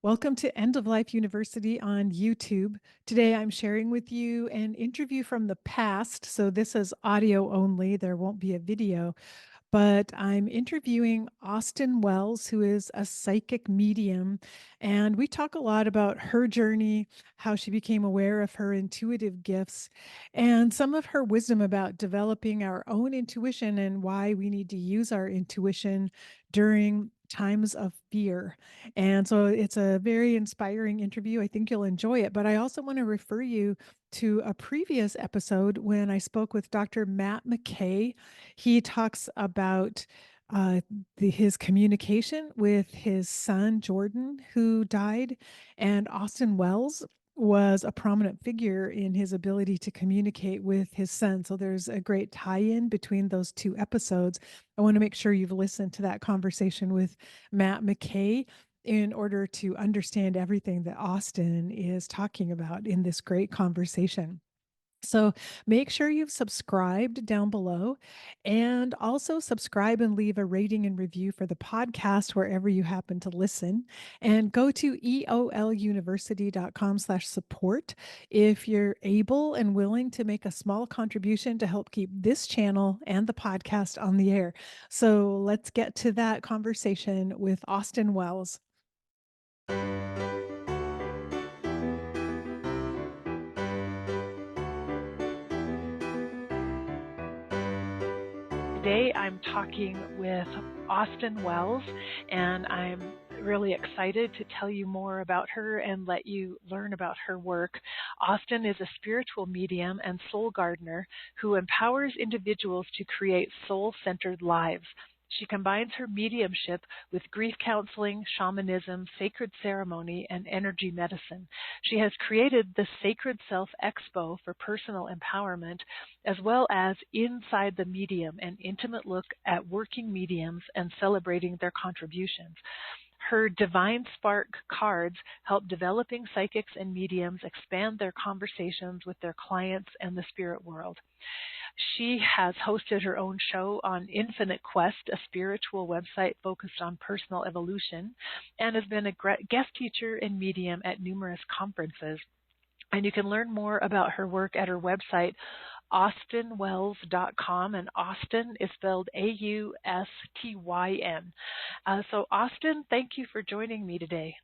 Welcome to End of Life University on YouTube. Today I'm sharing with you an interview from the past. So this is audio only, there won't be a video, but I'm interviewing Austyn Wells, who is a psychic medium. And we talk a lot about her journey, how she became aware of her intuitive gifts, and some of her wisdom about developing our own intuition and why we need to use our intuition during times of fear. And so it's a very inspiring interview. I think you'll enjoy it. But I also want to refer you to a previous episode when I spoke with Dr. Matt McKay. He talks about uh, his communication with his son, Jordan, who died, and Austyn Wells was a prominent figure in his ability to communicate with his son. So there's a great tie-in between those two episodes. I want to make sure you've listened to that conversation with Matt McKay in order to understand everything that Austyn is talking about in this great conversation. So make sure you've subscribed down below and also subscribe and leave a rating and review for the podcast wherever you happen to listen. And go to eoluniversity.com/support if you're able and willing to make a small contribution to help keep this channel and the podcast on the air. So let's get to that conversation with Austyn Wells. Today, I'm talking with Austyn Wells, and I'm really excited to tell you more about her and let you learn about her work. Austyn is a spiritual medium and soul gardener who empowers individuals to create soul-centered lives. She combines her mediumship with grief counseling, shamanism, sacred ceremony, and energy medicine. She has created the Sacred Self Expo for personal empowerment, as well as Inside the Medium, an intimate look at working mediums and celebrating their contributions. Her Divine Spark cards help developing psychics and mediums expand their conversations with their clients and the spirit world. She has hosted her own show on Infinite Quest, a spiritual website focused on personal evolution, and has been a guest teacher and medium at numerous conferences. And you can learn more about her work at her website, austynwells.com, and Austyn is spelled Austyn. So Austyn, thank you for joining me today.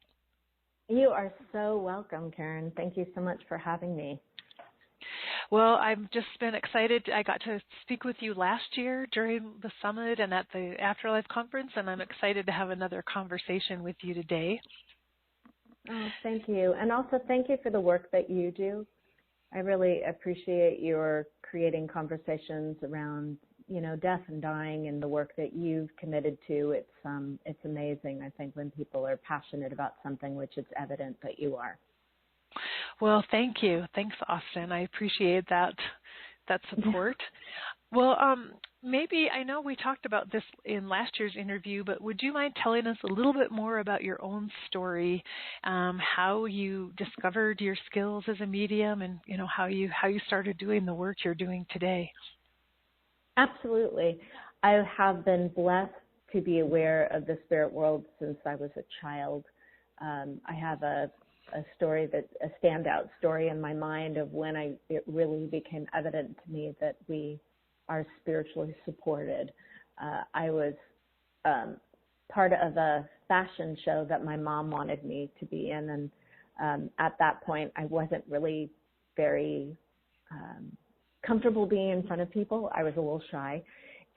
You are so welcome, Karen. Thank you so much for having me. Well, I've just been excited. I got to speak with you last year during the summit and at the Afterlife Conference, and I'm excited to have another conversation with you today. Oh, thank you. And also thank you for the work that you do. I really appreciate your creating conversations around, death and dying and the work that you've committed to. It's amazing, I think, when people are passionate about something, which it's evident that you are. Well, thank you. Thanks, Austyn. I appreciate that support. Well, maybe, I know we talked about this in last year's interview, but would you mind telling us a little bit more about your own story, how you discovered your skills as a medium, and how you started doing the work you're doing today? Absolutely. I have been blessed to be aware of the spirit world since I was a child. I have a standout story in my mind of when it really became evident to me that we are spiritually supported. I was part of a fashion show that my mom wanted me to be in, and at that point I wasn't really very comfortable being in front of people. I was a little shy,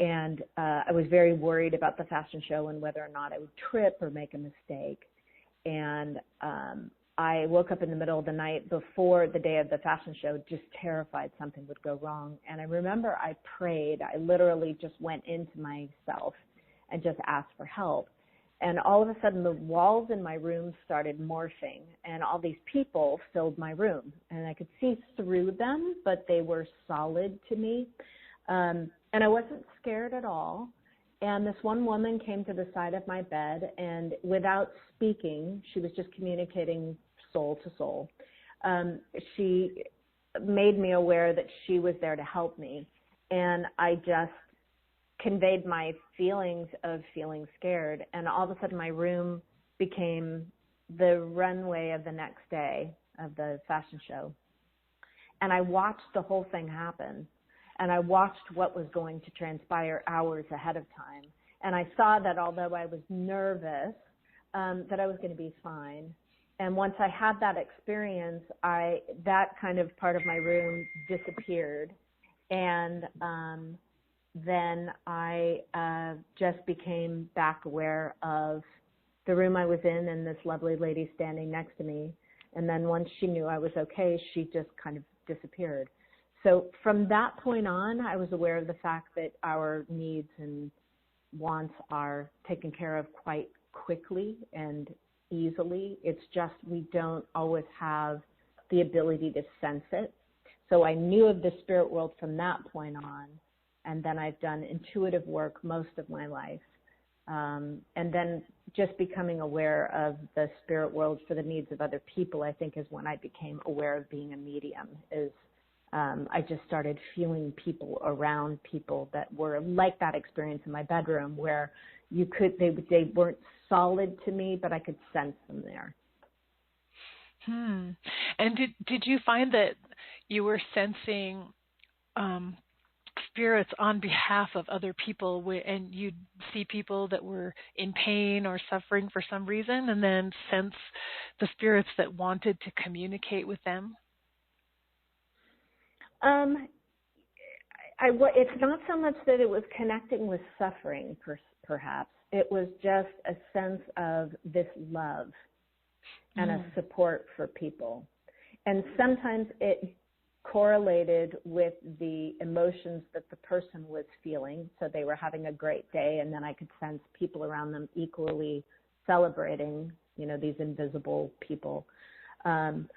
and I was very worried about the fashion show and whether or not I would trip or make a mistake. And I woke up in the middle of the night before the day of the fashion show, just terrified something would go wrong. And I remember I prayed. I literally just went into myself and just asked for help. And all of a sudden, the walls in my room started morphing, and all these people filled my room. And I could see through them, but they were solid to me. And I wasn't scared at all. And this one woman came to the side of my bed, and without speaking, she was just communicating soul to soul. She made me aware that she was there to help me, and I just conveyed my feelings of feeling scared, and all of a sudden my room became the runway of the next day of the fashion show. And I watched the whole thing happen. And I watched what was going to transpire hours ahead of time. And I saw that although I was nervous, that I was going to be fine. And once I had that experience, that kind of part of my room disappeared. And then I just became back aware of the room I was in and this lovely lady standing next to me. And then once she knew I was okay, she just kind of disappeared. So from that point on, I was aware of the fact that our needs and wants are taken care of quite quickly and easily. It's just we don't always have the ability to sense it. So I knew of the spirit world from that point on, and then I've done intuitive work most of my life. And then just becoming aware of the spirit world for the needs of other people, I think, is when I became aware of being a medium. I just started feeling people around people that were like that experience in my bedroom, where they weren't solid to me, but I could sense them there. And did you find that you were sensing spirits on behalf of other people, and you'd see people that were in pain or suffering for some reason, and then sense the spirits that wanted to communicate with them? It's not so much that it was connecting with suffering, perhaps. It was just a sense of this love and a support for people. And sometimes it correlated with the emotions that the person was feeling. So they were having a great day, and then I could sense people around them equally celebrating, these invisible people. And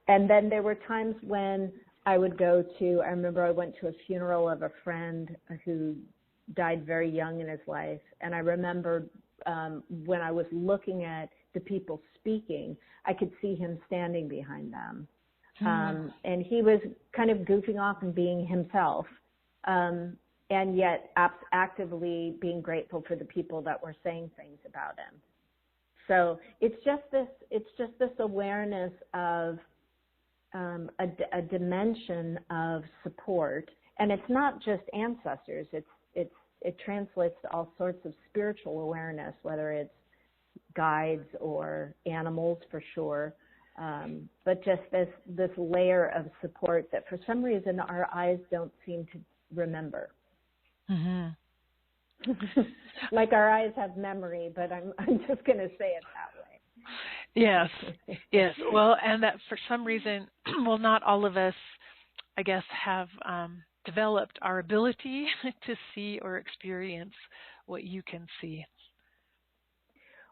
then there were times when I remember I went to a funeral of a friend who died very young in his life. And I remember when I was looking at the people speaking, I could see him standing behind them. And he was kind of goofing off and being himself, and yet actively being grateful for the people that were saying things about him. So it's just this awareness of a dimension of support, and it's not just ancestors. It translates to all sorts of spiritual awareness, whether it's guides or animals for sure, but just this layer of support that for some reason our eyes don't seem to remember. Like our eyes have memory, but I'm just going to say it that way. Yes. Well, and that for some reason, not all of us, I guess, have developed our ability to see or experience what you can see.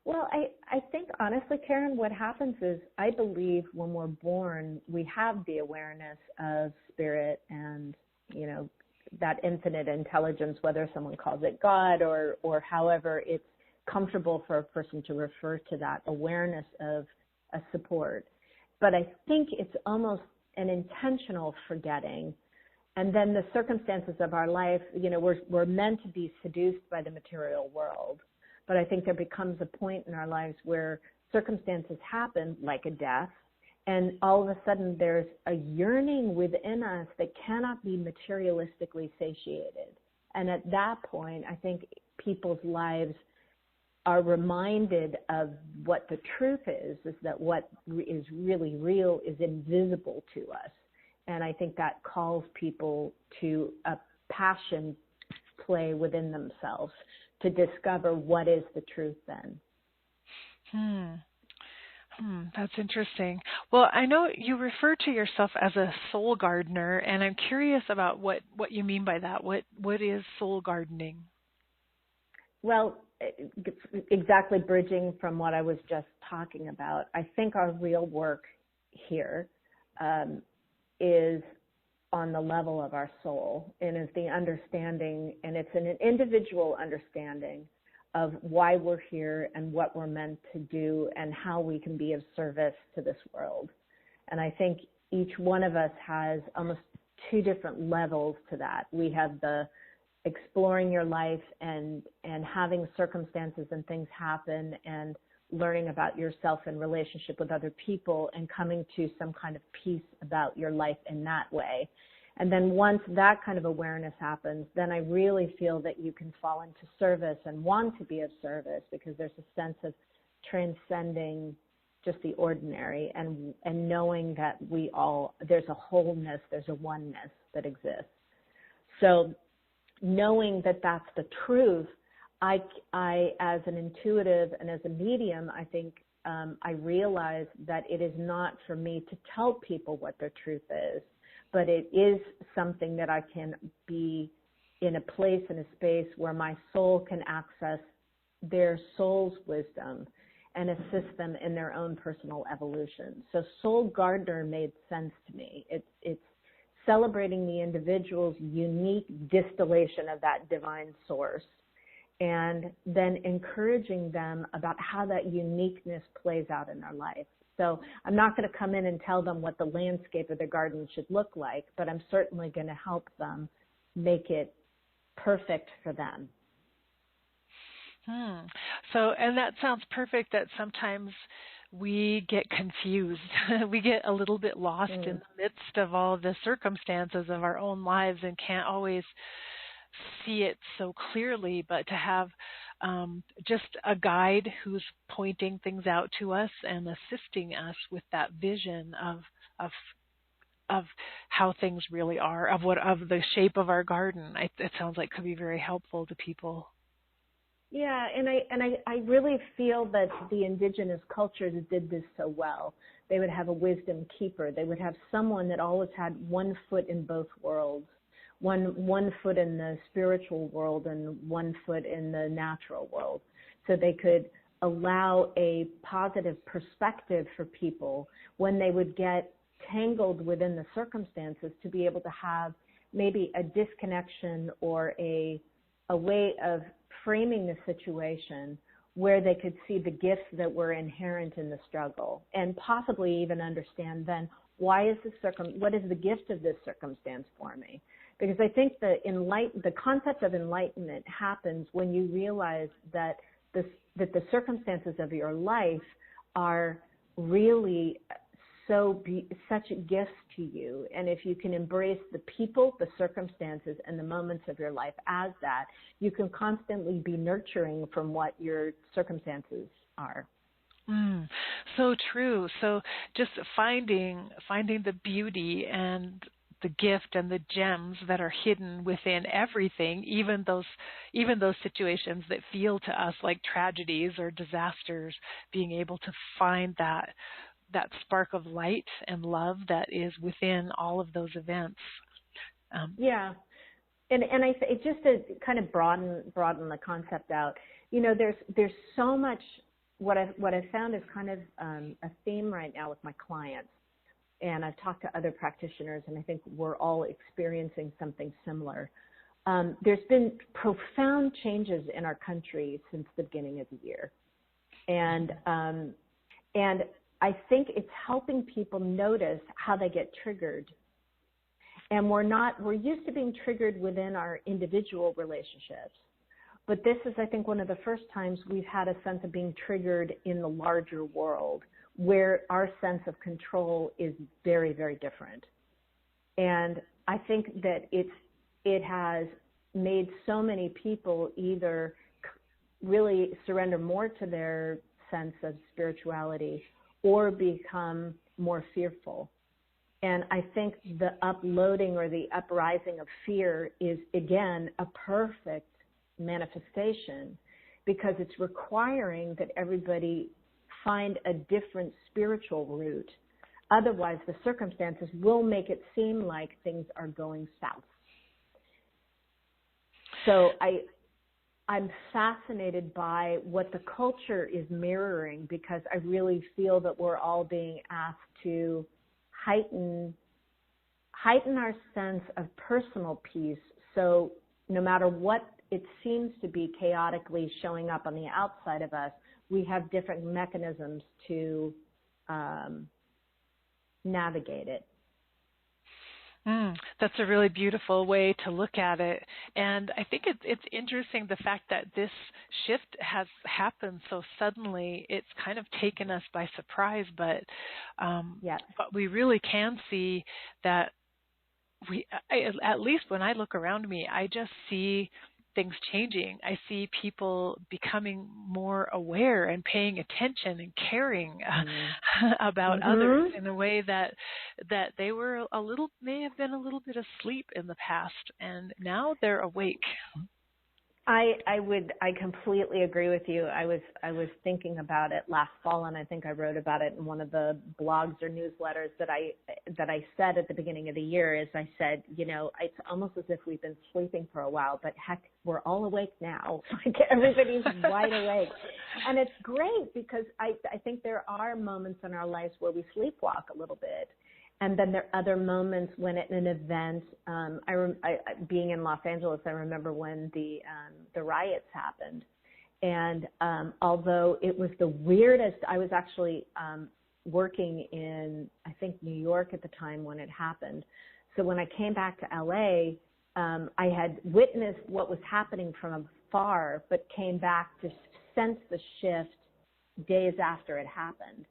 Well, I think honestly, Karen, what happens is I believe when we're born, we have the awareness of spirit and, that infinite intelligence, whether someone calls it God or however it's comfortable for a person to refer to that awareness of a support. But I think it's almost an intentional forgetting. And then the circumstances of our life, we're meant to be seduced by the material world. But I think there becomes a point in our lives where circumstances happen, like a death, and all of a sudden there's a yearning within us that cannot be materialistically satiated. And at that point, I think people's lives are reminded of what the truth is that what is really real is invisible to us. And I think that calls people to a passion play within themselves to discover what is the truth then. That's interesting. Well, I know you refer to yourself as a soul gardener, and I'm curious about what you mean by that. What is soul gardening? Well, exactly bridging from what I was just talking about, I think our real work here is on the level of our soul, and is the understanding, and it's an individual understanding of why we're here and what we're meant to do and how we can be of service to this world. And I think each one of us has almost two different levels to that. We have the exploring your life and having circumstances and things happen and learning about yourself in relationship with other people and coming to some kind of peace about your life in that way. And then once that kind of awareness happens, then I really feel that you can fall into service and want to be of service, because there's a sense of transcending just the ordinary and knowing that there's a wholeness, there's a oneness that exists. So knowing that that's the truth, I as an intuitive and as a medium, I think I realize that it is not for me to tell people what their truth is, but it is something that I can be in a place, in a space where my soul can access their soul's wisdom and assist them in their own personal evolution. So Soul Gardener made sense to me. It's celebrating the individual's unique distillation of that divine source, and then encouraging them about how that uniqueness plays out in their life. So I'm not going to come in and tell them what the landscape of their garden should look like, but I'm certainly going to help them make it perfect for them. So, and that sounds perfect, that sometimes we get confused. We get a little bit lost in the midst of all the circumstances of our own lives and can't always see it so clearly, but to have just a guide who's pointing things out to us and assisting us with that vision of how things really are, of the shape of our garden. It sounds like could be very helpful to people. Yeah, and I really feel that the indigenous cultures did this so well. They would have a wisdom keeper. They would have someone that always had one foot in both worlds, one foot in the spiritual world and one foot in the natural world. So they could allow a positive perspective for people when they would get tangled within the circumstances, to be able to have maybe a disconnection or a way of framing the situation where they could see the gifts that were inherent in the struggle, and possibly even understand then what is the gift of this circumstance for me? Because I think the concept of enlightenment happens when you realize that the circumstances of your life are really such gifts to you. And if you can embrace the people, the circumstances, and the moments of your life as that, you can constantly be nurturing from what your circumstances are. So true. So just finding the beauty and the gift and the gems that are hidden within everything, even those situations that feel to us like tragedies or disasters, being able to find that spark of light and love that is within all of those events. Yeah. And just to kind of broaden the concept out, there's so much. What I've found is kind of a theme right now with my clients, and I've talked to other practitioners, and I think we're all experiencing something similar. There's been profound changes in our country since the beginning of the year, and I think it's helping people notice how they get triggered. And we're used to being triggered within our individual relationships. But this is, I think, one of the first times we've had a sense of being triggered in the larger world, where our sense of control is very, very different. And I think that it has made so many people either really surrender more to their sense of spirituality or become more fearful. And I think the uploading or the uprising of fear is, again, a perfect manifestation, because it's requiring that everybody find a different spiritual route. Otherwise, the circumstances will make it seem like things are going south. So I'm fascinated by what the culture is mirroring, because I really feel that we're all being asked to heighten our sense of personal peace. So no matter what it seems to be chaotically showing up on the outside of us, we have different mechanisms to navigate it. That's a really beautiful way to look at it. And I think it's interesting the fact that this shift has happened so suddenly. It's kind of taken us by surprise, Yes. but we really can see that at least when I look around me, I just see things changing. I see people becoming more aware and paying attention and caring about others Mm-hmm. in a way that they were may have been a little bit asleep in the past, and now they're awake. I completely agree with you. I was thinking about it last fall, and I think I wrote about it in one of the blogs or newsletters that I said at the beginning of the year. Is I said, it's almost as if we've been sleeping for a while, but heck, we're all awake now. Like everybody's wide awake, and it's great because I think there are moments in our lives where we sleepwalk a little bit. And then there are other moments when at an event, being in Los Angeles, I remember when the riots happened. And although it was the weirdest, I was actually working in, I think, New York at the time when it happened. So when I came back to LA, I had witnessed what was happening from afar, but came back to sense the shift days after it happened.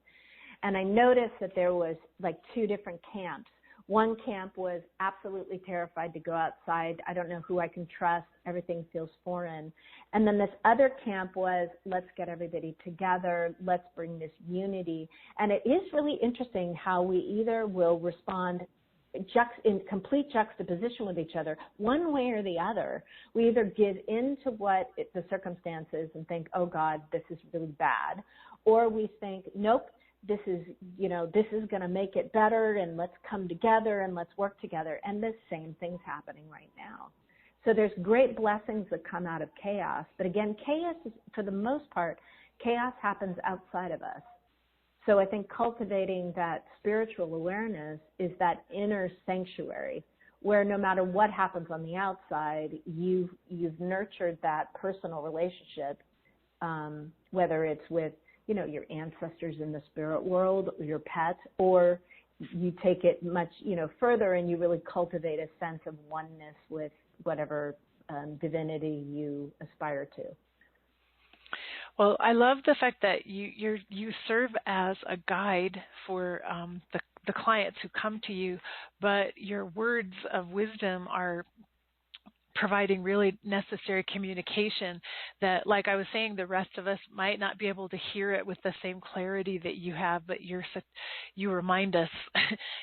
And I noticed that there was like two different camps. One camp was absolutely terrified to go outside. I don't know who I can trust. Everything feels foreign. And then this other camp was, let's get everybody together. Let's bring this unity. And it is really interesting how we either will respond in complete juxtaposition with each other, one way or the other. We either give in to the circumstances and think, oh God, this is really bad. Or we think, nope, this is going to make it better, and let's come together and let's work together. And the same thing's happening right now. So there's great blessings that come out of chaos. But again, chaos is, for the most part, chaos happens outside of us. So I think cultivating that spiritual awareness is that inner sanctuary where no matter what happens on the outside, you've nurtured that personal relationship, whether it's with your ancestors in the spirit world, or your pets, or you take it much, further and you really cultivate a sense of oneness with whatever divinity you aspire to. Well, I love the fact that you serve as a guide for the clients who come to you, but your words of wisdom are providing really necessary communication that, like I was saying, the rest of us might not be able to hear it with the same clarity that you have, but you remind us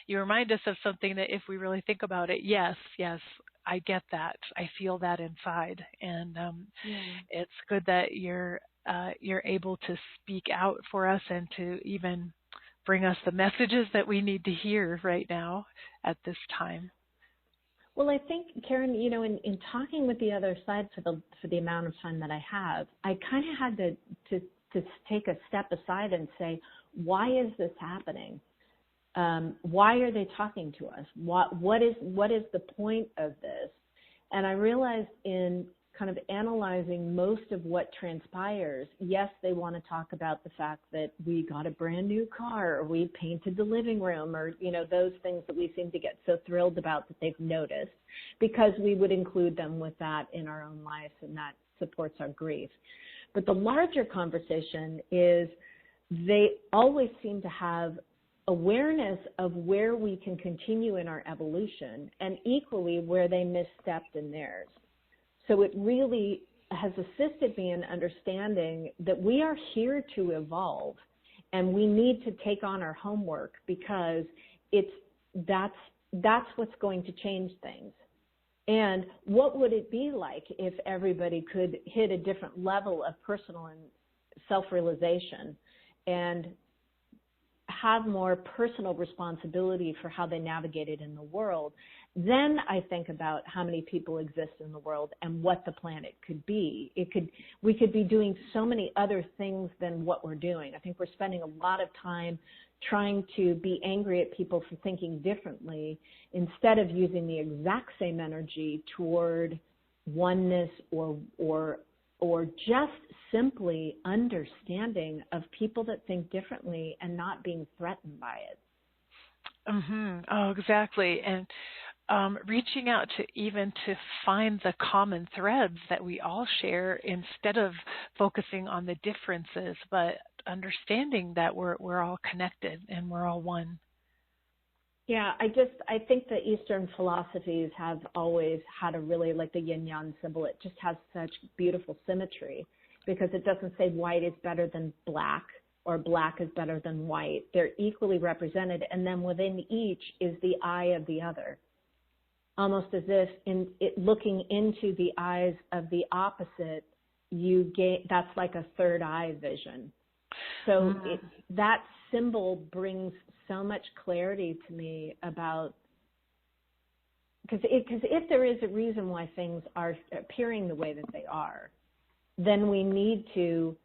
you remind us of something that if we really think about it, yes, I get that. I feel that inside. And it's good that you're able to speak out for us and to even bring us the messages that we need to hear right now at this time. Well, I think, Karen, in talking with the other side for the amount of time that I have, I kind of had to take a step aside and say, why is this happening? Why are they talking to us? What is the point of this? And I realized in kind of analyzing most of what transpires, yes, they want to talk about the fact that we got a brand new car, or we painted the living room, or, those things that we seem to get so thrilled about that they've noticed, because we would include them with that in our own lives, and that supports our grief. But the larger conversation is they always seem to have awareness of where we can continue in our evolution, and equally where they misstepped in theirs. So it really has assisted me in understanding that we are here to evolve, and we need to take on our homework, because that's what's going to change things. And what would it be like if everybody could hit a different level of personal and self-realization and have more personal responsibility for how they navigate it in the world? Then I think about how many people exist in the world and what the planet could be. We could be doing so many other things than what we're doing. I think we're spending a lot of time trying to be angry at people for thinking differently, instead of using the exact same energy toward oneness or just simply understanding of people that think differently and not being threatened by it. Oh, exactly. And reaching out to find the common threads that we all share instead of focusing on the differences, but understanding that we're all connected and we're all one. Yeah, I think the Eastern philosophies have always had a really, like the yin-yang symbol, it just has such beautiful symmetry because it doesn't say white is better than black or black is better than white. They're equally represented, and then within each is the eye of the other, almost as if looking into the eyes of the opposite, that's like a third eye vision. So that symbol brings so much clarity to me about, because if there is a reason why things are appearing the way that they are, then we need to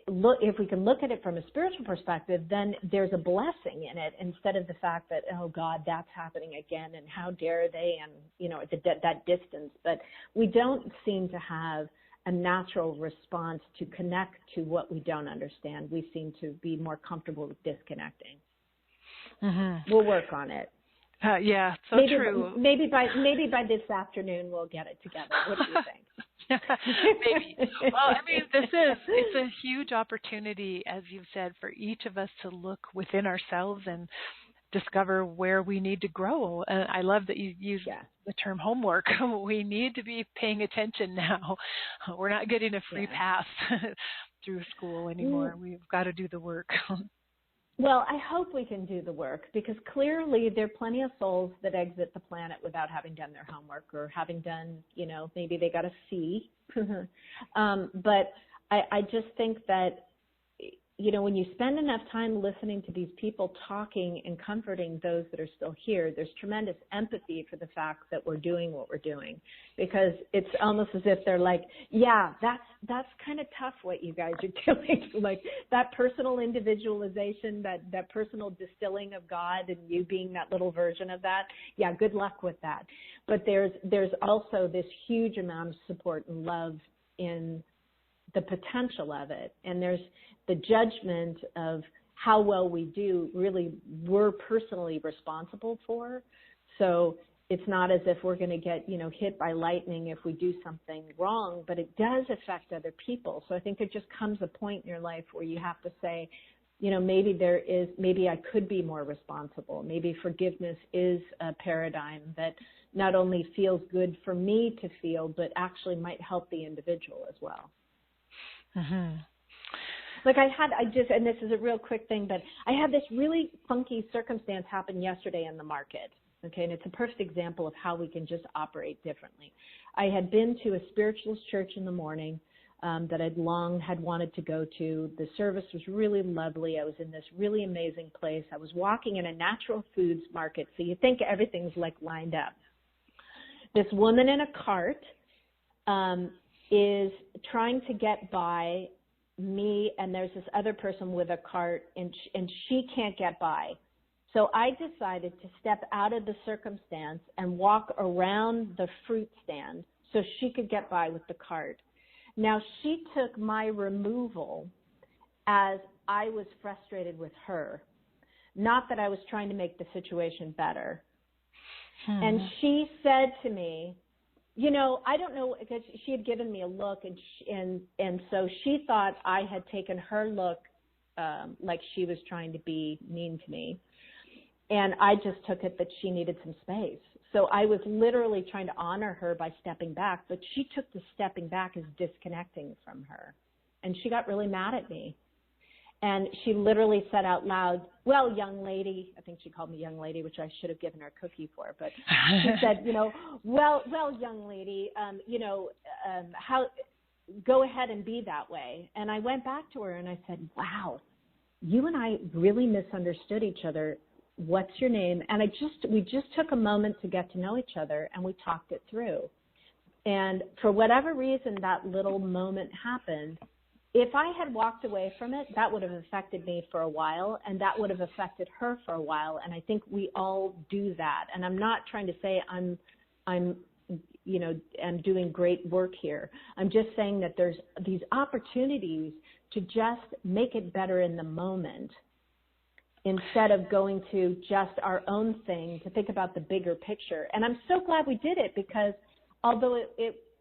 look, if we can look at it from a spiritual perspective, then there's a blessing in it instead of the fact that, oh God, that's happening again and how dare they, and, you know, that distance. But we don't seem to have a natural response to connect to what we don't understand. We seem to be more comfortable with disconnecting. Mm-hmm. We'll work on it. Yeah, so maybe, true. Maybe by this afternoon we'll get it together. What do you think? Maybe. Well, I mean, it's a huge opportunity, as you've said, for each of us to look within ourselves and discover where we need to grow. And I love that you use the term homework. We need to be paying attention now. We're not getting a free pass through school anymore. We've got to do the work. Well, I hope we can do the work, because clearly there are plenty of souls that exit the planet without having done their homework or having done, you know, maybe they got a C. But I just think that, you know, when you spend enough time listening to these people talking and comforting those that are still here, there's tremendous empathy for the fact that we're doing what we're doing, because it's almost as if they're like, yeah, that's kind of tough what you guys are doing. Like that personal individualization, that personal distilling of God and you being that little version of that. Yeah, good luck with that. But there's also this huge amount of support and love in the potential of it. And there's the judgment of how well we do really we're personally responsible for. So it's not as if we're going to get, you know, hit by lightning if we do something wrong, but it does affect other people. So I think there just comes a point in your life where you have to say, you know, maybe I could be more responsible. Maybe forgiveness is a paradigm that not only feels good for me to feel, but actually might help the individual as well. Mm-hmm. Like and this is a real quick thing, but I had this really funky circumstance happen yesterday in the market. Okay. And it's a perfect example of how we can just operate differently. I had been to a spiritualist church in the morning that I'd long had wanted to go to. The service was really lovely. I was in this really amazing place. I was walking in a natural foods market. So you think everything's like lined up. This woman in a cart is trying to get by me, and there's this other person with a cart, and she can't get by. So I decided to step out of the circumstance and walk around the fruit stand so she could get by with the cart. Now, she took my removal as I was frustrated with her, not that I was trying to make the situation better. And she said to me, you know, I don't know, because she had given me a look, and so she thought I had taken her look like she was trying to be mean to me. And I just took it that she needed some space. So I was literally trying to honor her by stepping back, but she took the stepping back as disconnecting from her. And she got really mad at me. And she literally said out loud, well, young lady, I think she called me young lady, which I should have given her a cookie for, but she said, you know, well, young lady, go ahead and be that way. And I went back to her and I said, wow, you and I really misunderstood each other. What's your name? And we just took a moment to get to know each other, and we talked it through. And for whatever reason, that little moment happened. If I had walked away from it, that would have affected me for a while, and that would have affected her for a while. And I think we all do that. And I'm not trying to say I'm doing great work here. I'm just saying that there's these opportunities to just make it better in the moment. instead of going to just our own thing, to think about the bigger picture. And I'm so glad we did it, because although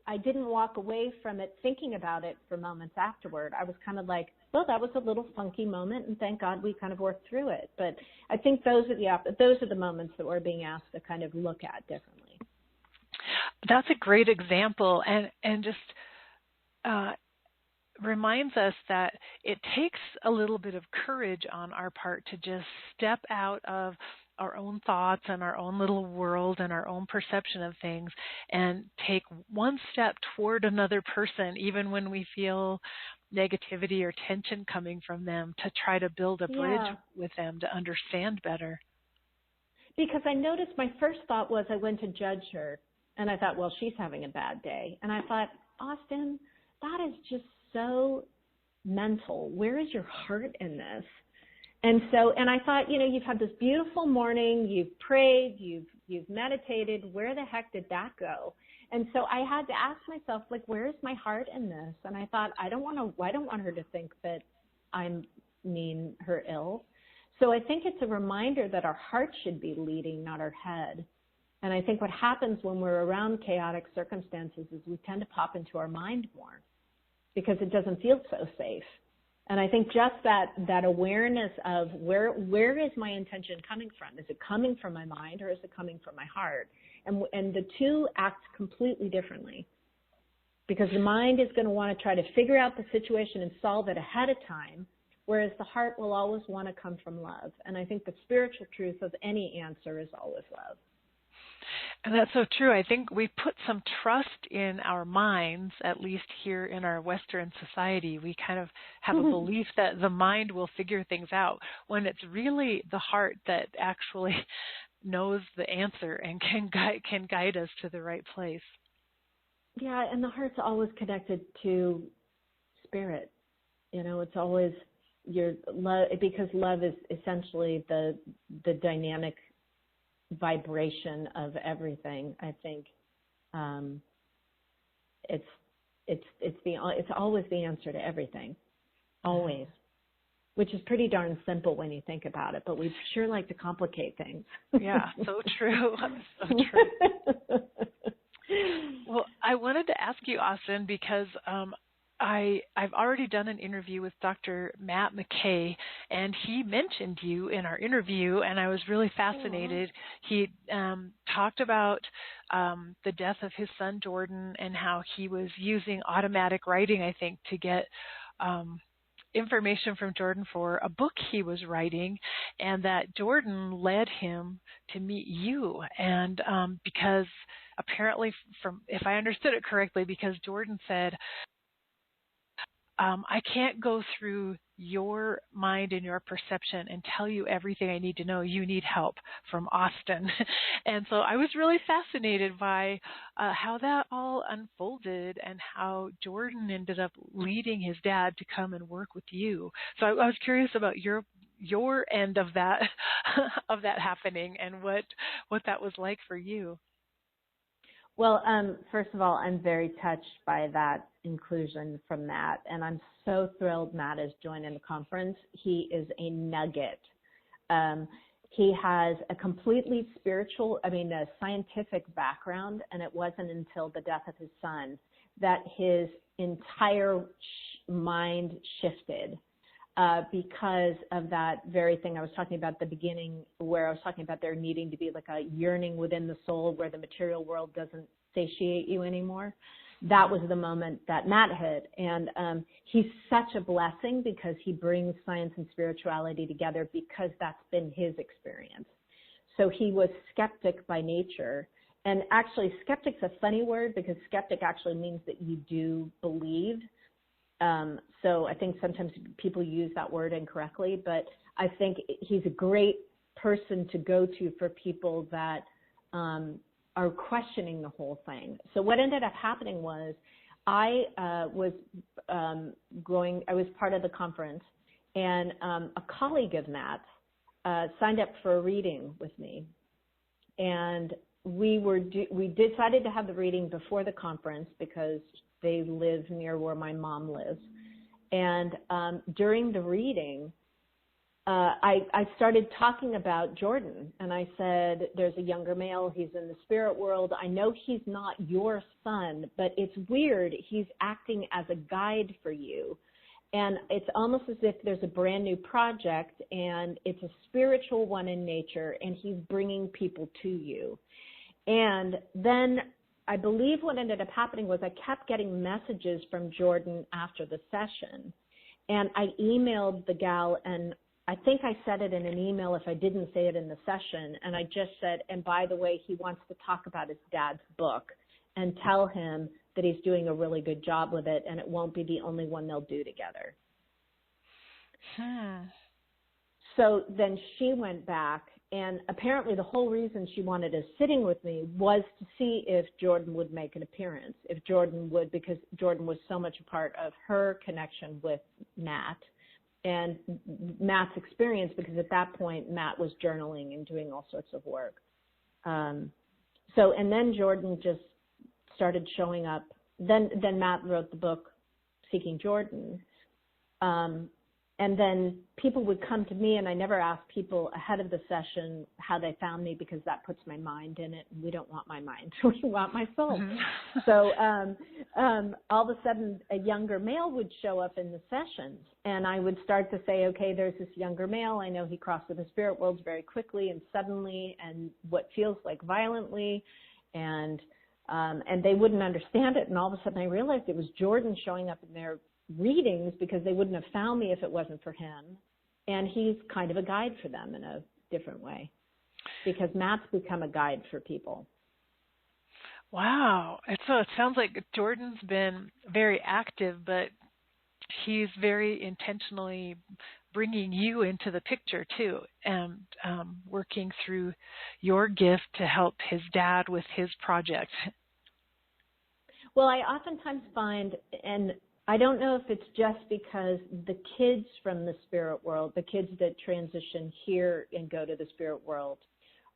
I didn't walk away from it thinking about it for moments afterward, I was kind of like, well, that was a little funky moment, and thank God we kind of worked through it. But I think those are the moments that we're being asked to kind of look at differently. That's a great example, and just reminds us that it takes a little bit of courage on our part to just step out of our own thoughts and our own little world and our own perception of things and take one step toward another person, even when we feel negativity or tension coming from them, to try to build a bridge with them to understand better. Because I noticed my first thought was I went to judge her, and I thought, well, she's having a bad day. And I thought, Austyn, that is just so mental. Where is your heart in this? And I thought, you've had this beautiful morning, you've prayed, you've meditated. Where the heck did that go? And so I had to ask myself, like, where's my heart in this? And I thought, I don't want her to think that I mean her ill. So I think it's a reminder that our heart should be leading, not our head. And I think what happens when we're around chaotic circumstances is we tend to pop into our mind more, because it doesn't feel so safe. And I think just that awareness of where is my intention coming from? Is it coming from my mind, or is it coming from my heart? And the two act completely differently, because the mind is going to want to try to figure out the situation and solve it ahead of time, whereas the heart will always want to come from love. And I think the spiritual truth of any answer is always love. And that's so true. I think we put some trust in our minds, at least here in our Western society. We kind of have a belief that the mind will figure things out, when it's really the heart that actually knows the answer and can guide us to the right place. Yeah, and the heart's always connected to spirit. It's always your love, because love is essentially the dynamic vibration of everything. I think it's always the answer to everything, always, which is pretty darn simple when you think about it, but we sure like to complicate things. Yeah, so true. So true. Well, I wanted to ask you, Austyn, because I've already done an interview with Dr. Matt McKay, and he mentioned you in our interview, and I was really fascinated. He talked about the death of his son, Jordan, and how he was using automatic writing, I think, to get information from Jordan for a book he was writing, and that Jordan led him to meet you. And because apparently, if I understood it correctly, because Jordan said, I can't go through your mind and your perception and tell you everything I need to know. You need help from Austyn. And so I was really fascinated by how that all unfolded and how Jordan ended up leading his dad to come and work with you. So I was curious about your end of that of that happening and what that was like for you. Well, first of all, I'm very touched by that inclusion from Matt, and I'm so thrilled Matt is joining the conference. He is a nugget. He has a completely a scientific background, and it wasn't until the death of his son that his entire mind shifted. Because of that very thing I was talking about at the beginning, where I was talking about there needing to be like a yearning within the soul where the material world doesn't satiate you anymore. That was the moment that Matt hit. And he's such a blessing because he brings science and spirituality together, because that's been his experience. So he was skeptic by nature. And actually, skeptic's a funny word, because skeptic actually means that you do believe. So I think sometimes people use that word incorrectly, but I think he's a great person to go to for people that are questioning the whole thing. So what ended up happening was I was part of the conference, and a colleague of Matt's signed up for a reading with me. And we decided to have the reading before the conference because they live near where my mom lives. And during the reading, I started talking about Jordan, and I said, there's a younger male, he's in the spirit world. I know he's not your son, but it's weird. He's acting as a guide for you. And it's almost as if there's a brand new project, and it's a spiritual one in nature, and he's bringing people to you. And then I believe what ended up happening was I kept getting messages from Jordan after the session. And I emailed the gal, and I think I said it in an email if I didn't say it in the session. And I just said, and by the way, he wants to talk about his dad's book and tell him that he's doing a really good job with it, and it won't be the only one they'll do together. So then she went back, and apparently the whole reason she wanted us sitting with me was to see if Jordan would make an appearance, if Jordan would, because Jordan was so much a part of her connection with Matt and Matt's experience, because at that point Matt was journaling and doing all sorts of work. And then Jordan just started showing up. Then Matt wrote the book, Seeking Jordan. And then people would come to me, and I never asked people ahead of the session how they found me, because that puts my mind in it, and we don't want my mind, we want my soul. Mm-hmm. So all of a sudden, a younger male would show up in the sessions, and I would start to say, okay, there's this younger male. I know he crossed with the spirit worlds very quickly and suddenly, and what feels like violently, and they wouldn't understand it. And all of a sudden, I realized it was Jordan showing up in their readings, because they wouldn't have found me if it wasn't for him. And he's kind of a guide for them in a different way, because Matt's become a guide for people. Wow. So it sounds like Jordan's been very active, but he's very intentionally bringing you into the picture too, and working through your gift to help his dad with his project. Well, I oftentimes find, and I don't know if it's just because the kids from the spirit world, the kids that transition here and go to the spirit world,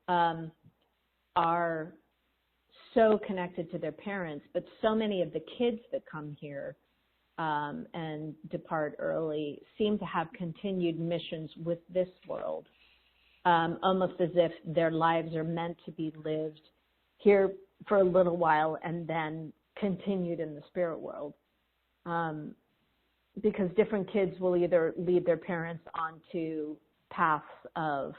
are so connected to their parents, but so many of the kids that come here and depart early seem to have continued missions with this world, almost as if their lives are meant to be lived here for a little while and then continued in the spirit world. Because different kids will either lead their parents onto paths of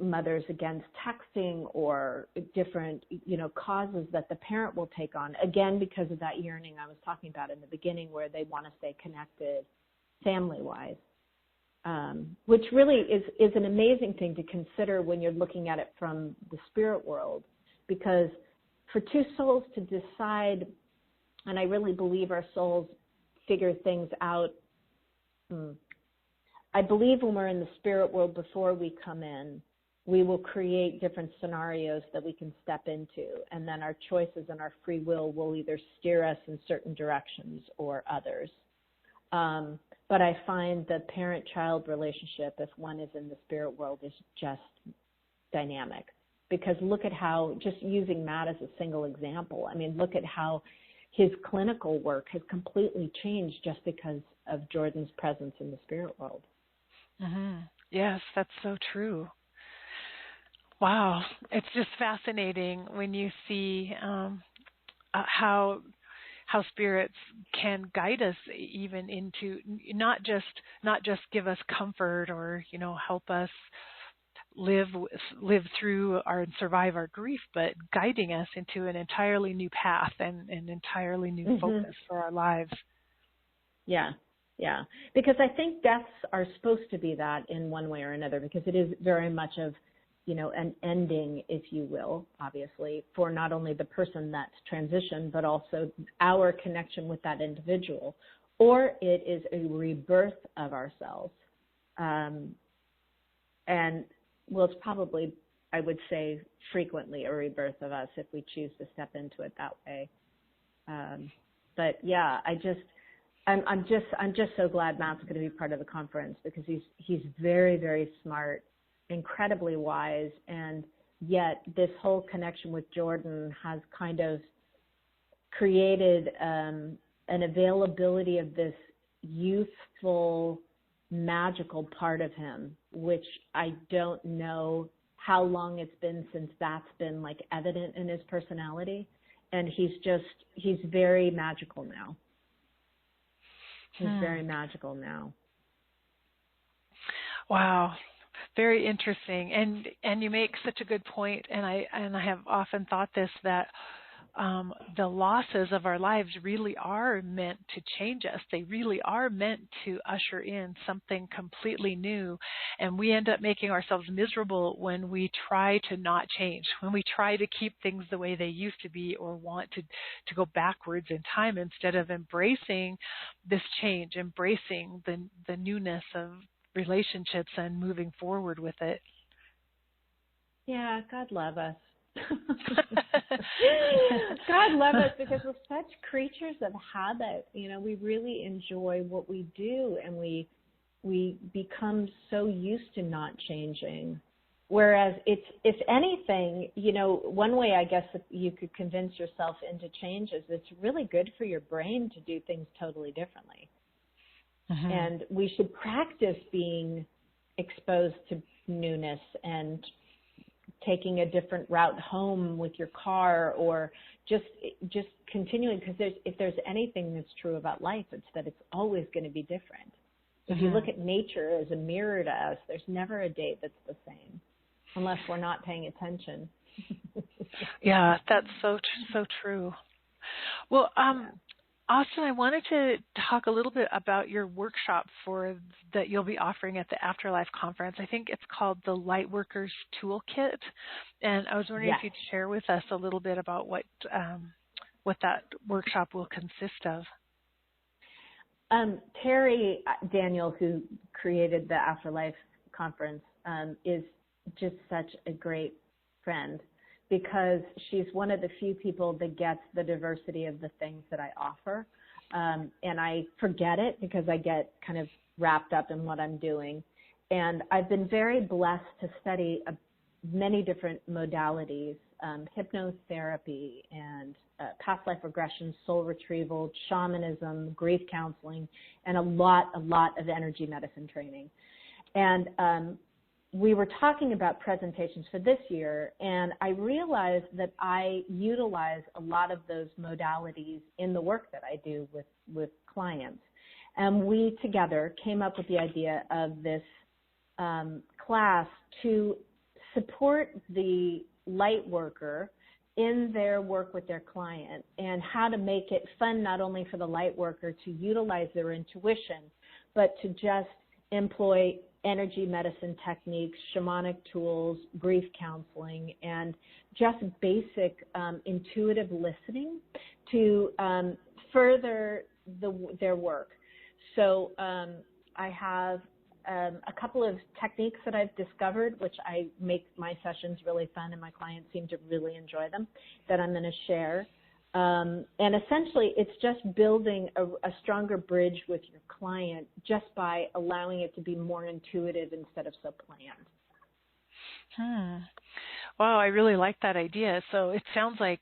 mothers against texting, or different, causes that the parent will take on, again, because of that yearning I was talking about in the beginning, where they want to stay connected family-wise, which really is an amazing thing to consider when you're looking at it from the spirit world, because for two souls to decide, and I really believe our souls figure things out. I believe when we're in the spirit world, before we come in, we will create different scenarios that we can step into, and then our choices and our free will either steer us in certain directions or others. But I find the parent-child relationship, if one is in the spirit world, is just dynamic. Because look at how, just using Matt as a single example, look at how his clinical work has completely changed just because of Jordan's presence in the spirit world. Mm-hmm. Yes, that's so true. Wow. It's just fascinating when you see how spirits can guide us even into not just give us comfort or, help us live through and survive our grief, but guiding us into an entirely new path and an entirely new focus for our lives. Yeah. Because I think deaths are supposed to be that in one way or another, because it is very much of, an ending, if you will, obviously, for not only the person that's transitioned, but also our connection with that individual, or it is a rebirth of ourselves. And well, it's probably, I would say, frequently a rebirth of us if we choose to step into it that way. But yeah, I'm just so glad Matt's going to be part of the conference, because he's very, very smart, incredibly wise, and yet this whole connection with Jordan has kind of created an availability of this youthful magical part of him, which I don't know how long it's been since that's been like evident in his personality. And he's very magical now. He's very magical now. Wow. Very interesting. And you make such a good point, and I have often thought this, that the losses of our lives really are meant to change us. They really are meant to usher in something completely new. And we end up making ourselves miserable when we try to not change, when we try to keep things the way they used to be, or want to go backwards in time instead of embracing this change, embracing the newness of relationships and moving forward with it. Yeah, God love us. God love us, because we're such creatures of habit. You know, we really enjoy what we do, and we become so used to not changing. Whereas if anything, you know, one way I guess that you could convince yourself into change is it's really good for your brain to do things totally differently. Mm-hmm. And we should practice being exposed to newness and taking a different route home with your car, or just continuing, because if there's anything that's true about life, it's that it's always going to be different. If you look at nature as a mirror to us, there's never a day that's the same, unless we're not paying attention. Yeah, that's so true. Well, Austyn, I wanted to talk a little bit about your workshop that you'll be offering at the Afterlife Conference. I think it's called the Lightworkers Toolkit, and I was wondering if you'd share with us a little bit about what that workshop will consist of. Terry Daniels, who created the Afterlife Conference, is just such a great friend, because she's one of the few people that gets the diversity of the things that I offer. And I forget it because I get kind of wrapped up in what I'm doing. And I've been very blessed to study many different modalities, hypnotherapy and past life regression, soul retrieval, shamanism, grief counseling, and a lot of energy medicine training. And we were talking about presentations for this year, and I realized that I utilize a lot of those modalities in the work that I do with clients. And we together came up with the idea of this class to support the light worker in their work with their client, and how to make it fun not only for the light worker to utilize their intuition, but to just employ energy medicine techniques, shamanic tools, grief counseling, and just basic intuitive listening to further their work. So I have a couple of techniques that I've discovered, which I make my sessions really fun, and my clients seem to really enjoy them, that I'm going to share. And essentially, it's just building a stronger bridge with your client just by allowing it to be more intuitive instead of so planned. Wow, I really like that idea. So it sounds like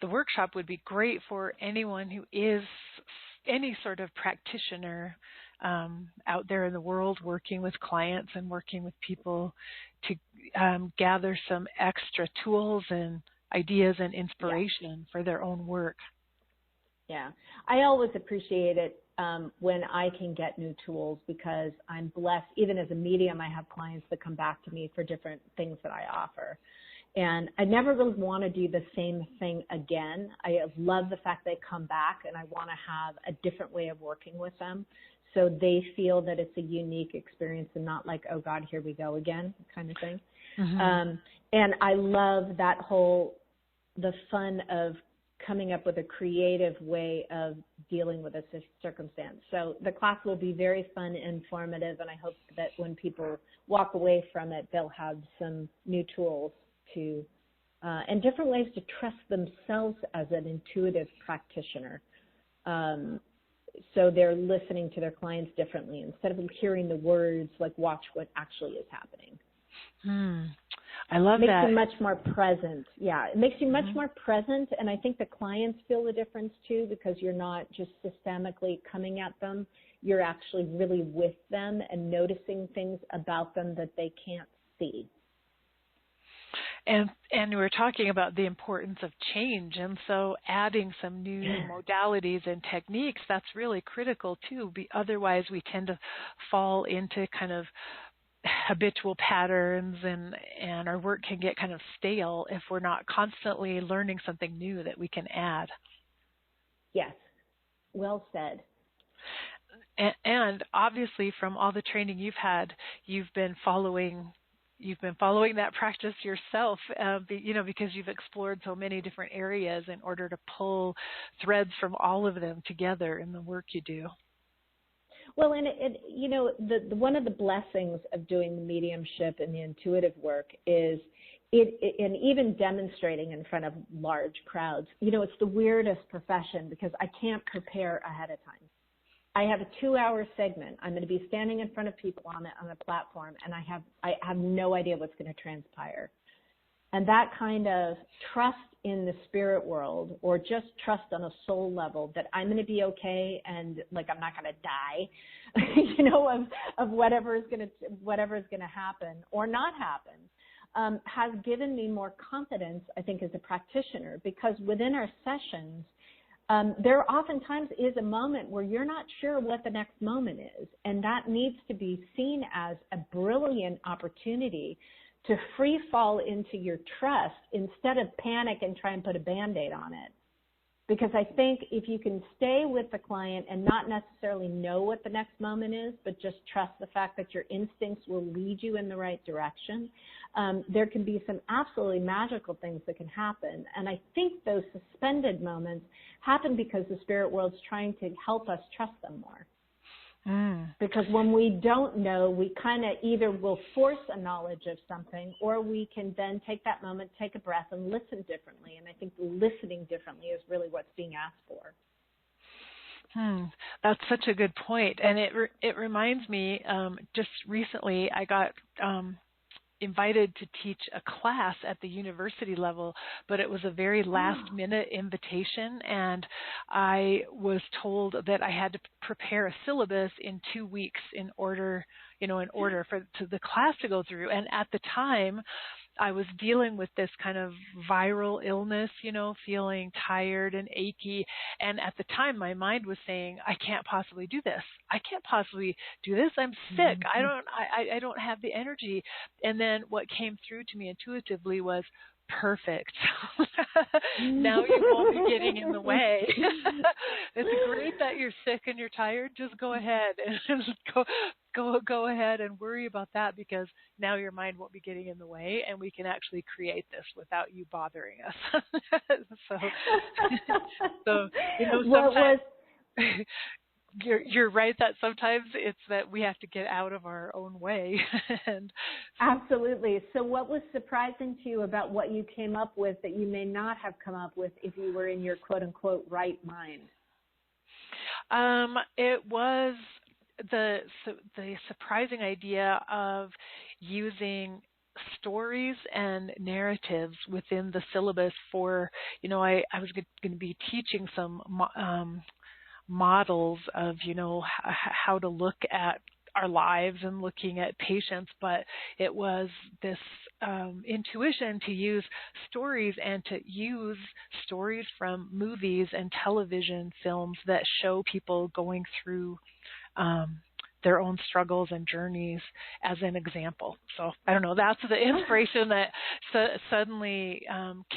the workshop would be great for anyone who is any sort of practitioner out there in the world, working with clients and working with people to gather some extra tools and ideas and inspiration for their own work. Yeah, I always appreciate it when I can get new tools, because I'm blessed. Even as a medium, I have clients that come back to me for different things that I offer. And I never really want to do the same thing again. I love the fact they come back, and I want to have a different way of working with them, so they feel that it's a unique experience and not like, oh God, here we go again kind of thing. And I love that the fun of coming up with a creative way of dealing with a circumstance. So the class will be very fun, informative, and I hope that when people walk away from it, they'll have some new tools to, and different ways to trust themselves as an intuitive practitioner. So they're listening to their clients differently instead of hearing the words, like watch what actually is happening. I love that. It makes you much more present. Yeah, it makes you much more present, and I think the clients feel the difference too, because you're not just systemically coming at them. you're actually really with them and noticing things about them that they can't see. And we're talking about the importance of change, and so adding some new modalities and techniques, that's really critical too. Otherwise, we tend to fall into kind of habitual patterns, and our work can get kind of stale if we're not constantly learning something new that we can add. Yes, well said. And obviously, from all the training you've had, you've been following that practice yourself, because you've explored so many different areas in order to pull threads from all of them together in the work you do. Well, and one of the blessings of doing the mediumship and the intuitive work is and even demonstrating in front of large crowds, it's the weirdest profession because I can't prepare ahead of time. I have a 2-hour segment. I'm going to be standing in front of people on a platform, and I have no idea what's going to transpire. And that kind of trust in the spirit world, or just trust on a soul level that I'm going to be okay and I'm not going to die, of whatever is going to happen or not happen, has given me more confidence, I think, as a practitioner, because within our sessions, there oftentimes is a moment where you're not sure what the next moment is, and that needs to be seen as a brilliant opportunity to free fall into your trust instead of panic and try and put a Band-Aid on it. Because I think if you can stay with the client and not necessarily know what the next moment is, but just trust the fact that your instincts will lead you in the right direction, there can be some absolutely magical things that can happen. And I think those suspended moments happen because the spirit world's trying to help us trust them more. Because when we don't know, we kind of either will force a knowledge of something, or we can then take that moment, take a breath, and listen differently. And I think listening differently is really what's being asked for. That's such a good point. And it reminds me, just recently I got invited to teach a class at the university level, but it was a very last minute invitation, and I was told that I had to prepare a syllabus in 2 weeks in order for the class to go through. And at the time, I was dealing with this kind of viral illness, feeling tired and achy. And at the time, my mind was saying, I can't possibly do this. I can't possibly do this. I'm sick. I don't have the energy. And then what came through to me intuitively was, perfect. Now you won't be getting in the way. It's great that you're sick and you're tired. Just go ahead and go ahead and worry about that, because now your mind won't be getting in the way, and we can actually create this without you bothering us. so sometimes you're right that sometimes it's that we have to get out of our own way. And absolutely. So what was surprising to you about what you came up with that you may not have come up with if you were in your quote unquote right mind? It was the surprising idea of using stories and narratives within the syllabus for, I was going to be teaching some models of, how to look at our lives and looking at patients, but it was this intuition to use stories, and to use stories from movies and television films that show people going through their own struggles and journeys as an example. So I don't know, that's the inspiration that suddenly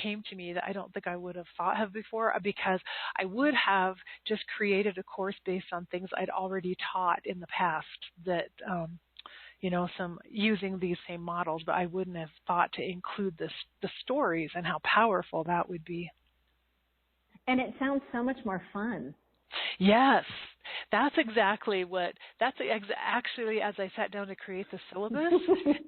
came to me that I don't think I would have thought of before, because I would have just created a course based on things I'd already taught in the past that, some using these same models, but I wouldn't have thought to include the stories and how powerful that would be. And it sounds so much more fun. Yes, that's actually, as I sat down to create the syllabus,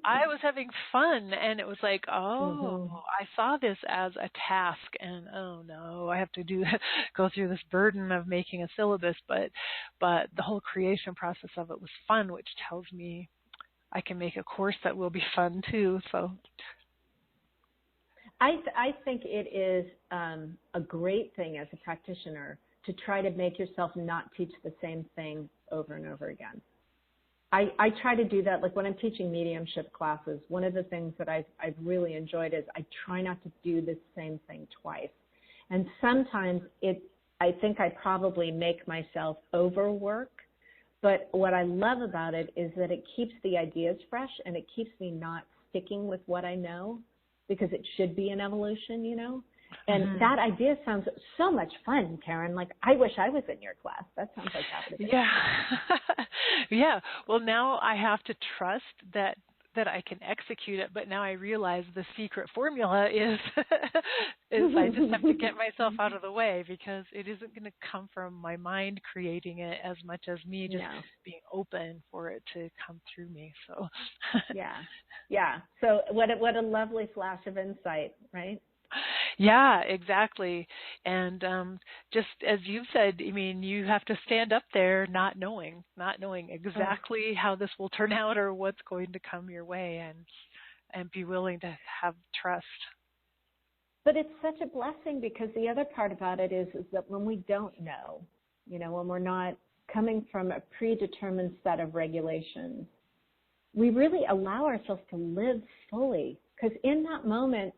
I was having fun, and it was like, I saw this as a task, and oh no, I have to go through this burden of making a syllabus, but the whole creation process of it was fun, which tells me I can make a course that will be fun too. So I think it is a great thing as a practitioner to try to make yourself not teach the same thing over and over again. I try to do that. Like when I'm teaching mediumship classes, one of the things that I've really enjoyed is I try not to do the same thing twice. And sometimes I think I probably make myself overwork, but what I love about it is that it keeps the ideas fresh and it keeps me not sticking with what I know, because it should be an evolution, you know? And that idea sounds so much fun, Karen. Like, I wish I was in your class. That sounds like happening. Yeah. Yeah. Well, now I have to trust that I can execute it, but now I realize the secret formula is I just have to get myself out of the way, because it isn't going to come from my mind creating it as much as me just being open for it to come through me. So yeah. So what a lovely flash of insight, right? Yeah, exactly. And just as you said, I mean, you have to stand up there not knowing exactly how this will turn out or what's going to come your way, and be willing to have trust. But it's such a blessing, because the other part about it is that when we don't know, you know, when we're not coming from a predetermined set of regulations, we really allow ourselves to live fully, because in that moment,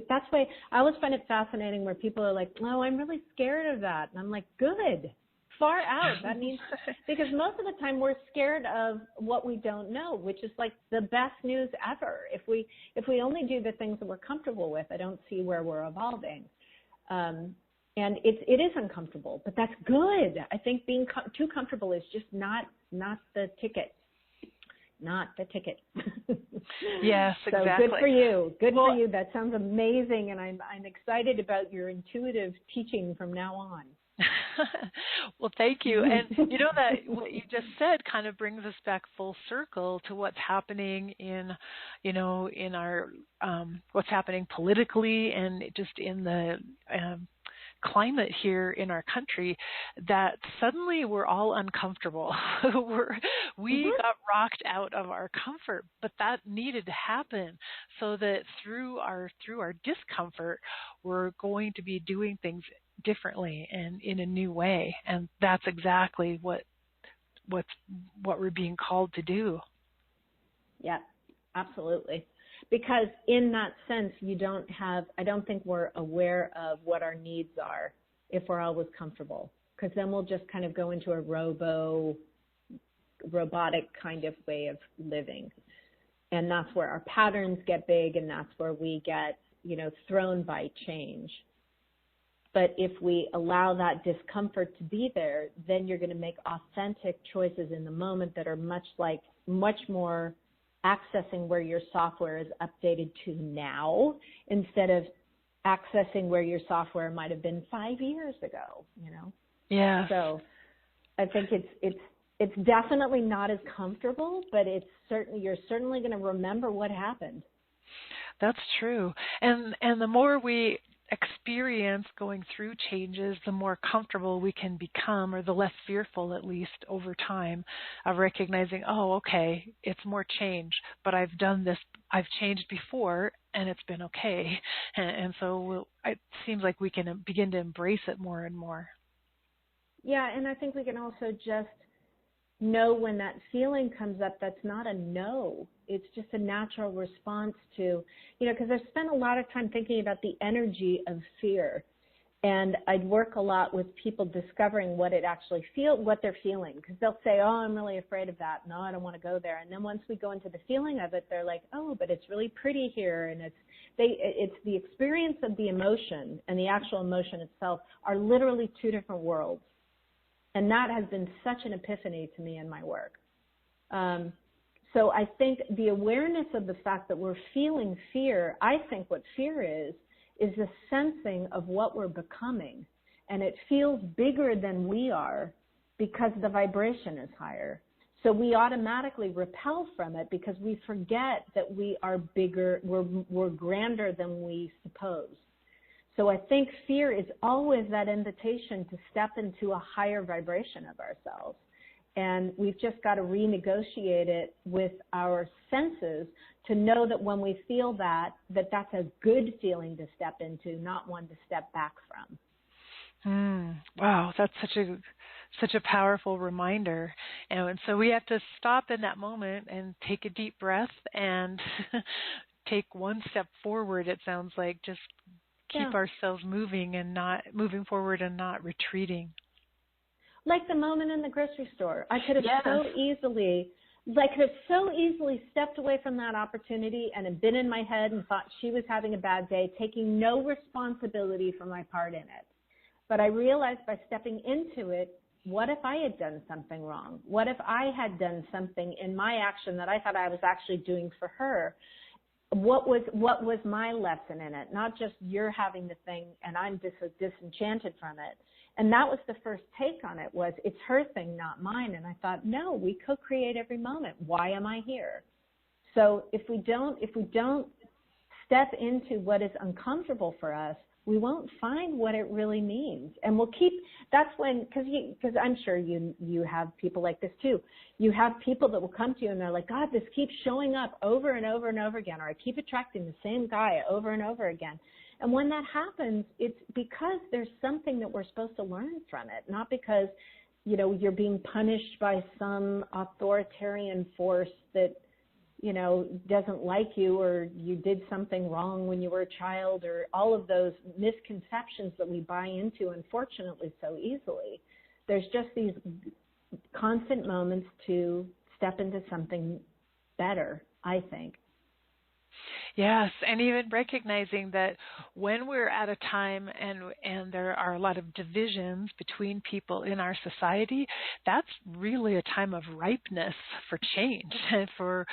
that's why I always find it fascinating where people are like, "Oh, I'm really scared of that," and I'm like, "Good, far out." That means, because most of the time we're scared of what we don't know, which is like the best news ever. If we only do the things that we're comfortable with, I don't see where we're evolving. And it is uncomfortable, but that's good. I think being too comfortable is just not the ticket. Not the ticket. Yes, exactly. So good for you. Good for you. That sounds amazing, and I'm excited about your intuitive teaching from now on. Well, thank you. And you know that what you just said kind of brings us back full circle to what's happening in our what's happening politically and just in the climate here in our country, that suddenly we're all uncomfortable. We got rocked out of our comfort, but that needed to happen so that through our discomfort, we're going to be doing things differently and in a new way. And that's exactly what we're being called to do. Yeah, absolutely. Because in that sense, I don't think we're aware of what our needs are if we're always comfortable, because then we'll just kind of go into a robotic kind of way of living. And that's where our patterns get big, and that's where we get, thrown by change. But if we allow that discomfort to be there, then you're going to make authentic choices in the moment that are much more accessing where your software is updated to now, instead of accessing where your software might have been 5 years ago, Yeah. So I think it's definitely not as comfortable, but you're certainly going to remember what happened. That's true. And the more we experience going through changes, the more comfortable we can become, or the less fearful, at least over time, of recognizing, oh, okay, it's more change, but I've done this, I've changed before, and it's been okay. And so it seems like we can begin to embrace it more and more. Yeah, and I think we can also just know when that feeling comes up, that's not a no. It's just a natural response to, because I've spent a lot of time thinking about the energy of fear. And I'd work a lot with people discovering what they're feeling. Because they'll say, oh, I'm really afraid of that. No, I don't want to go there. And then once we go into the feeling of it, they're like, oh, but it's really pretty here. And it's the experience of the emotion and the actual emotion itself are literally two different worlds. And that has been such an epiphany to me in my work. So I think the awareness of the fact that we're feeling fear, I think what fear is the sensing of what we're becoming. And it feels bigger than we are because the vibration is higher. So we automatically repel from it because we forget that we are bigger, we're grander than we suppose. So I think fear is always that invitation to step into a higher vibration of ourselves. And we've just got to renegotiate it with our senses to know that when we feel that's a good feeling to step into, not one to step back from. Wow, that's such a powerful reminder. And so we have to stop in that moment and take a deep breath and take one step forward, it sounds like, just keep ourselves moving and not moving forward and not retreating. Like the moment in the grocery store. I could have so easily stepped away from that opportunity and had been in my head and thought she was having a bad day, taking no responsibility for my part in it. But I realized by stepping into it, what if I had done something wrong? What if I had done something in my action that I thought I was actually doing for her? What was my lesson in it? Not just you're having the thing and I'm disenchanted from it. And that was the first take on it, was it's her thing, not mine. And I thought, no, we co-create every moment. Why am I here? So if we don't step into what is uncomfortable for us, we won't find what it really means. And we'll keep, that's when, because I'm sure you have people like this too. You have people that will come to you and they're like, God, this keeps showing up over and over and over again, or I keep attracting the same guy over and over again. And when that happens, it's because there's something that we're supposed to learn from it, not because, you're being punished by some authoritarian force that, doesn't like you, or you did something wrong when you were a child, or all of those misconceptions that we buy into, unfortunately, so easily. There's just these constant moments to step into something better, I think. Yes, and even recognizing that when we're at a time and there are a lot of divisions between people in our society, that's really a time of ripeness for change and for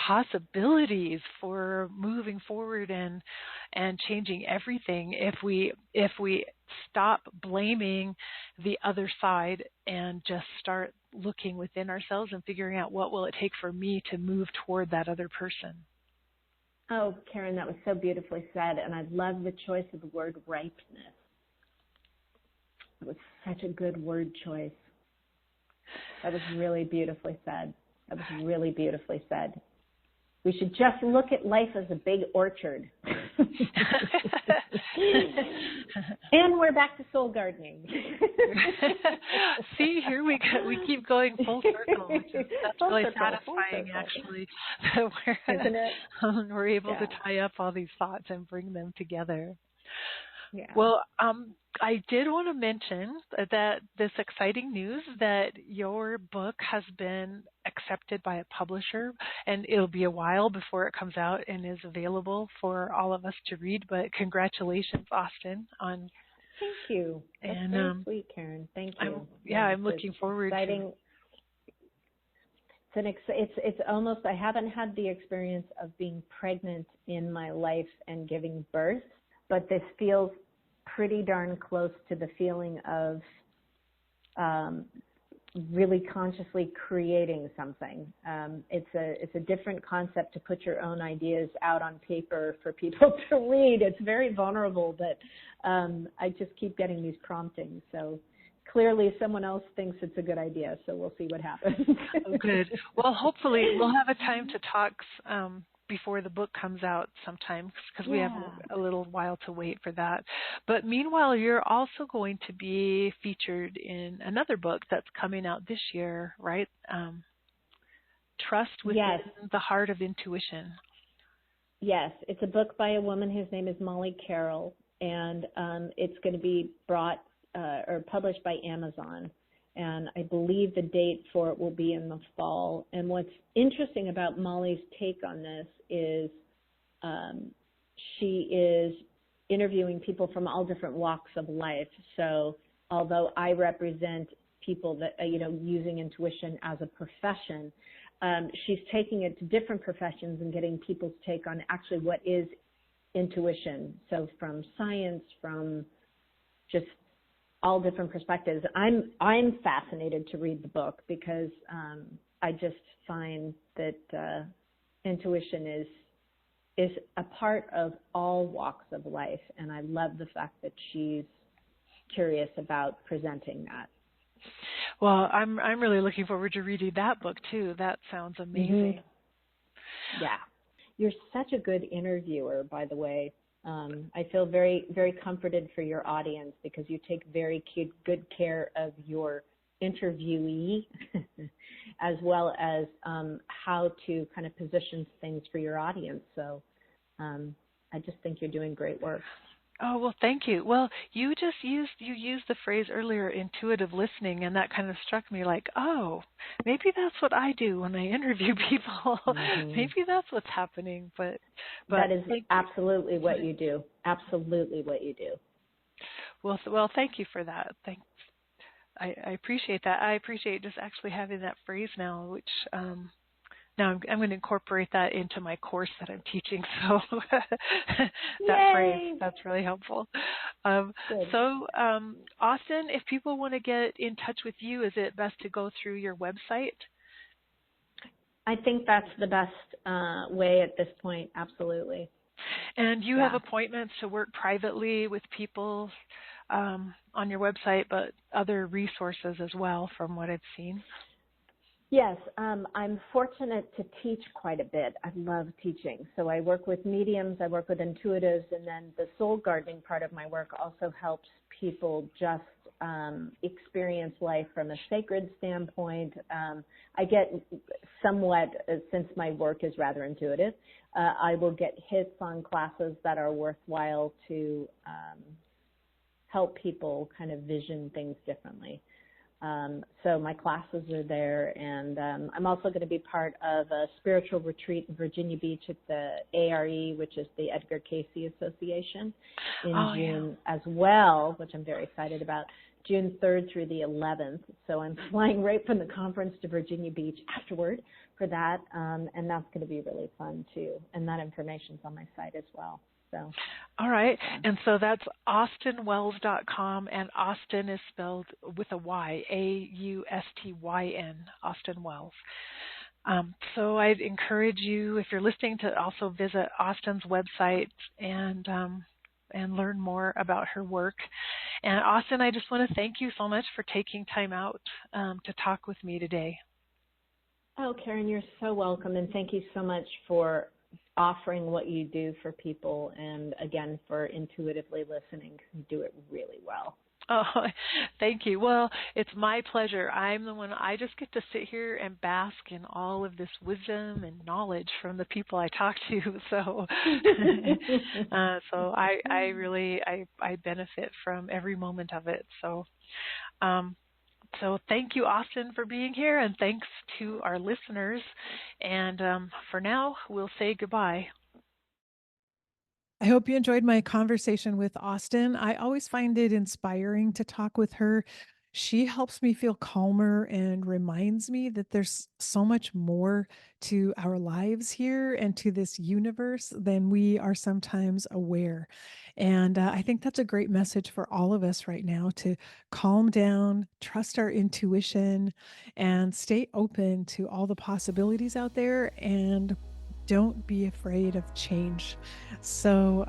possibilities for moving forward and changing everything if we stop blaming the other side and just start looking within ourselves and figuring out what will it take for me to move toward that other person. Oh, Karen, that was so beautifully said, and I love the choice of the word ripeness. It was such a good word choice. That was really beautifully said. We should just look at life as a big orchard. And we're back to soul gardening. See, here we keep going full circle, which is really satisfying, actually. Isn't it? We're able to tie up all these thoughts and bring them together. Yeah. Well, I did want to mention that this exciting news that your book has been accepted by a publisher, and it'll be a while before it comes out and is available for all of us to read. But congratulations, Austyn, on. Thank you. That's very sweet, Karen. Thank you. I'm looking forward to. It's almost, I haven't had the experience of being pregnant in my life and giving birth, but this feels pretty darn close to the feeling of really consciously creating something. It's a different concept to put your own ideas out on paper for people to read. It's very vulnerable, but I just keep getting these promptings. So clearly someone else thinks it's a good idea, so we'll see what happens. Oh, good. Well, hopefully we'll have a time to talk before the book comes out sometime, because we have a little while to wait for that. But meanwhile, you're also going to be featured in another book that's coming out this year, right? Trust Within the Heart of Intuition. Yes, it's a book by a woman whose name is Molly Carroll, and it's going to be brought or published by Amazon. And I believe the date for it will be in the fall. And what's interesting about Molly's take on this is she is interviewing people from all different walks of life. So although I represent people that, using intuition as a profession, she's taking it to different professions and getting people's take on actually what is intuition. So from science, from just all different perspectives. I'm fascinated to read the book because I just find that intuition is a part of all walks of life, and I love the fact that she's curious about presenting that. Well, I'm really looking forward to reading that book too. That sounds amazing. Mm-hmm. Yeah, you're such a good interviewer, by the way. I feel very, very comforted for your audience because you take very good care of your interviewee, as well as how to kind of position things for your audience. So I just think you're doing great work. Oh, well, thank you. Well, you used the phrase earlier, intuitive listening, and that kind of struck me like, oh, maybe that's what I do when I interview people. Mm-hmm. Maybe that's what's happening. But that is thank absolutely what you do. Absolutely what you do. well, thank you for that. Thanks. I appreciate that. I appreciate just actually having that phrase now, which now I'm going to incorporate that into my course that I'm teaching. So that phrase, that's really helpful. So Austyn, if people want to get in touch with you, is it best to go through your website? I think that's the best way at this point. Absolutely. And you have appointments to work privately with people on your website, but other resources as well, from what I've seen. Yes, I'm fortunate to teach quite a bit. I love teaching. So I work with mediums, I work with intuitives, and then the soul gardening part of my work also helps people just experience life from a sacred standpoint. I get somewhat, since my work is rather intuitive, I will get hits on classes that are worthwhile to help people kind of vision things differently. So my classes are there, and I'm also going to be part of a spiritual retreat in Virginia Beach at the ARE, which is the Edgar Cayce Association, in June as well, which I'm very excited about, June 3rd through the 11th. So I'm flying right from the conference to Virginia Beach afterward for that, and that's going to be really fun too. And that information's on my site as well. So, all right. And so that's austynwells.com, and Austyn is spelled with a Y, Austyn, Austyn Wells. So I'd encourage you, if you're listening, to also visit Austyn's website and learn more about her work. And Austyn, I just want to thank you so much for taking time out to talk with me today. Oh, Karen, you're so welcome, and thank you so much for offering what you do for people, and again, for intuitively listening. You do it really well. Oh, thank you. Well, it's my pleasure. I'm the one, I just get to sit here and bask in all of this wisdom and knowledge from the people I talk to. So, so I really benefit from every moment of it. So, so thank you, Austyn, for being here, and thanks to our listeners. And for now, we'll say goodbye. I hope you enjoyed my conversation with Austyn. I always find it inspiring to talk with her. She helps me feel calmer and reminds me that there's so much more to our lives here and to this universe than we are sometimes aware. And I think that's a great message for all of us right now, to calm down, trust our intuition, and stay open to all the possibilities out there, and don't be afraid of change. So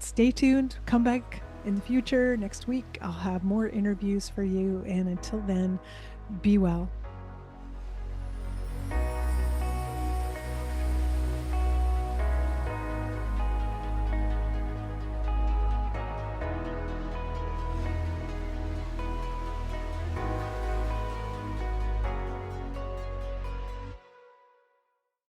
stay tuned. Come back in the future. Next week, I'll have more interviews for you. And until then, be well.